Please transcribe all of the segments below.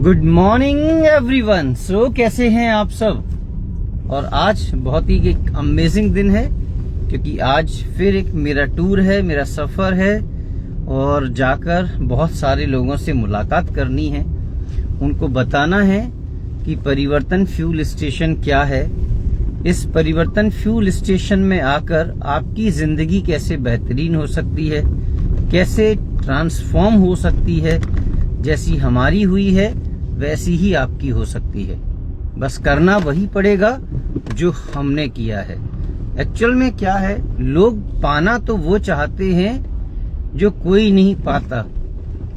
Good morning everyone. सो कैसे हैं आप सब। और आज बहुत ही एक अमेजिंग दिन है क्योंकि आज फिर एक मेरा टूर है, मेरा सफर है और जाकर बहुत सारे लोगों से मुलाकात करनी है। उनको बताना है कि परिवर्तन फ्यूल स्टेशन क्या है, इस परिवर्तन फ्यूल स्टेशन में आकर आपकी जिंदगी कैसे बेहतरीन हो सकती है, कैसे ट्रांसफॉर्म हो सकती है, जैसी हमारी हुई है वैसी ही आपकी हो सकती है। बस करना वही पड़ेगा जो हमने किया है। एक्चुअल में क्या है, लोग पाना तो वो चाहते हैं जो कोई नहीं पाता,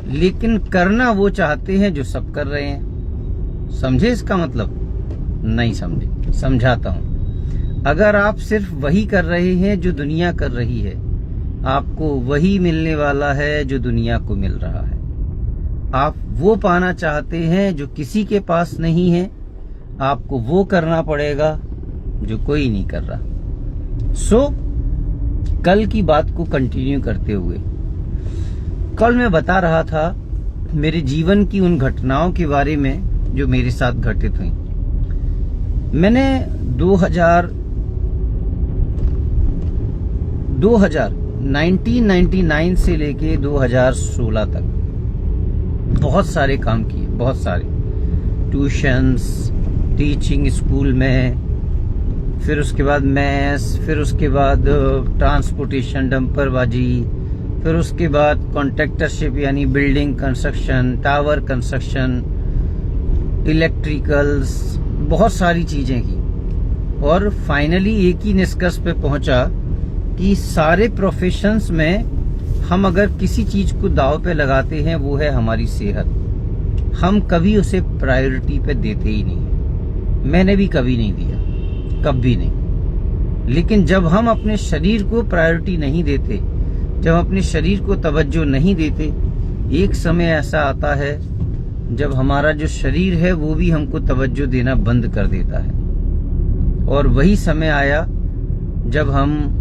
लेकिन करना वो चाहते हैं जो सब कर रहे हैं। समझे इसका मतलब? नहीं समझे, समझाता हूं। अगर आप सिर्फ वही कर रहे हैं जो दुनिया कर रही है, आपको वही मिलने वाला है जो दुनिया को मिल रहा है। आप वो पाना चाहते हैं जो किसी के पास नहीं है, आपको वो करना पड़ेगा जो कोई नहीं कर रहा। सो कल की बात को कंटिन्यू करते हुए, कल मैं बता रहा था मेरे जीवन की उन घटनाओं के बारे में जो मेरे साथ घटित हुई। मैंने 1999 से लेके 2016 तक बहुत सारे काम किए, बहुत सारे ट्यूशंस, टीचिंग स्कूल में, फिर उसके बाद मैथ्स, फिर उसके बाद ट्रांसपोर्टेशन, डंपरबाजी, फिर उसके बाद कॉन्ट्रैक्टरशिप यानी building construction, tower construction, electricals, बहुत सारी चीजें की। और फाइनली एक ही निष्कर्ष पे पहुंचा कि सारे प्रोफेशंस में हम अगर किसी चीज को दांव पे लगाते हैं वो है हमारी सेहत। हम कभी उसे प्रायोरिटी पे देते ही नहीं। मैंने भी कभी नहीं दिया, कभी नहीं। लेकिन जब हम अपने शरीर को प्रायोरिटी नहीं देते, जब अपने शरीर को तवज्जो नहीं देते, एक समय ऐसा आता है जब हमारा जो शरीर है वो भी हमको तवज्जो देना बंद कर देता है। और वही समय आया जब हम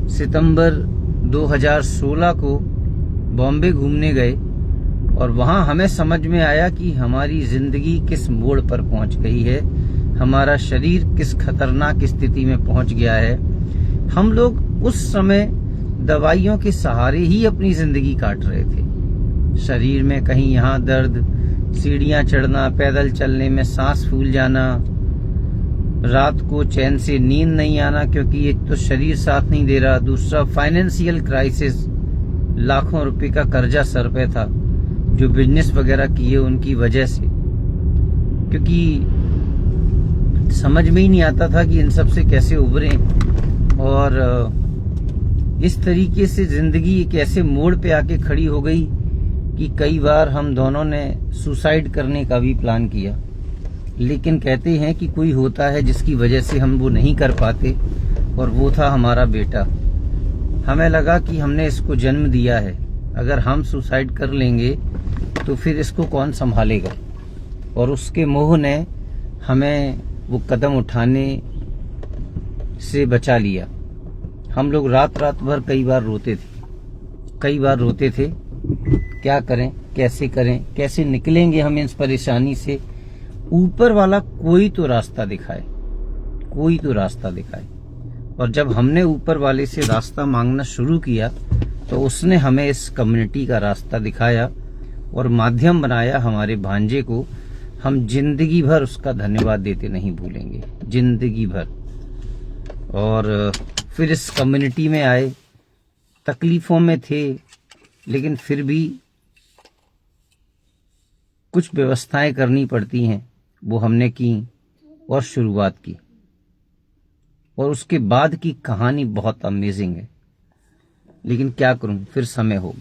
सितंबर 2016 को बॉम्बे घूमने गए और वहां हमें समझ में आया कि हमारी जिंदगी किस मोड़ पर पहुंच गई है, हमारा शरीर किस खतरनाक स्थिति में पहुंच गया है। हम लोग उस समय दवाइयों के सहारे ही अपनी जिंदगी काट रहे थे। शरीर में कहीं यहाँ दर्द, सीढ़ियां चढ़ना, पैदल चलने में सांस फूल जाना, रात को चैन से नींद नहीं आना क्योंकि एक तो शरीर साथ नहीं दे रहा, दूसरा फाइनेंशियल क्राइसिस, लाखों रुपए का कर्जा सर पे था जो बिजनेस वगैरह किए उनकी वजह से, क्योंकि समझ में ही नहीं आता था कि इन सब से कैसे उभरें। और इस तरीके से जिंदगी एक ऐसे मोड़ पे आके खड़ी हो गई कि कई बार हम दोनों ने सुसाइड करने का भी प्लान किया। लेकिन कहते हैं कि कोई होता है जिसकी वजह से हम वो नहीं कर पाते, और वो था हमारा बेटा। हमें लगा कि हमने इसको जन्म दिया है, अगर हम सुसाइड कर लेंगे तो फिर इसको कौन संभालेगा। और उसके मोह ने हमें वो कदम उठाने से बचा लिया। हम लोग रात रात भर कई बार रोते थे, क्या करें, कैसे करें, कैसे निकलेंगे हम इस परेशानी से। ऊपर वाला कोई तो रास्ता दिखाए। और जब हमने ऊपर वाले से रास्ता मांगना शुरू किया तो उसने हमें इस कम्युनिटी का रास्ता दिखाया और माध्यम बनाया हमारे भांजे को। हम जिंदगी भर उसका धन्यवाद देते नहीं भूलेंगे, जिंदगी भर। और फिर इस कम्युनिटी में आए, तकलीफों में थे, लेकिन फिर भी कुछ व्यवस्थाएं करनी पड़ती हैं, वो हमने की और शुरुआत की। और उसके बाद की कहानी बहुत अमेजिंग है। लेकिन क्या करूं, फिर समय हो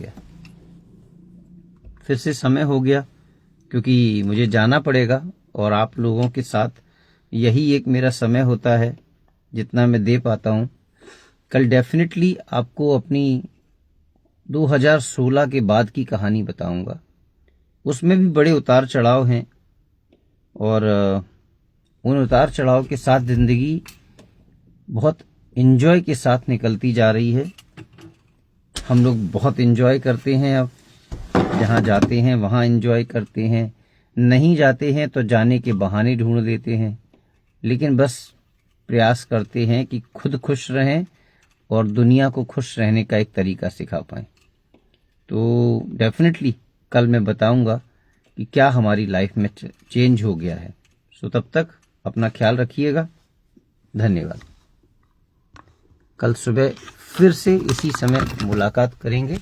गया क्योंकि मुझे जाना पड़ेगा और आप लोगों के साथ यही एक मेरा समय होता है जितना मैं दे पाता हूं। कल डेफिनेटली आपको अपनी 2016 के बाद की कहानी बताऊंगा। उसमें भी बड़े उतार चढ़ाव हैं और उन उतार चढ़ाव के साथ जिंदगी बहुत एंजॉय के साथ निकलती जा रही है। हम लोग बहुत एंजॉय करते हैं, अब जहाँ जाते हैं वहाँ एंजॉय करते हैं, नहीं जाते हैं तो जाने के बहाने ढूंढ लेते हैं, लेकिन बस प्रयास करते हैं कि खुद खुश रहें और दुनिया को खुश रहने का एक तरीका सिखा पाएं। तो डेफिनेटली कल मैं बताऊंगा कि क्या हमारी लाइफ में चेंज हो गया है। सो तब तक अपना ख्याल रखिएगा। धन्यवाद। कल सुबह फिर से इसी समय मुलाकात करेंगे।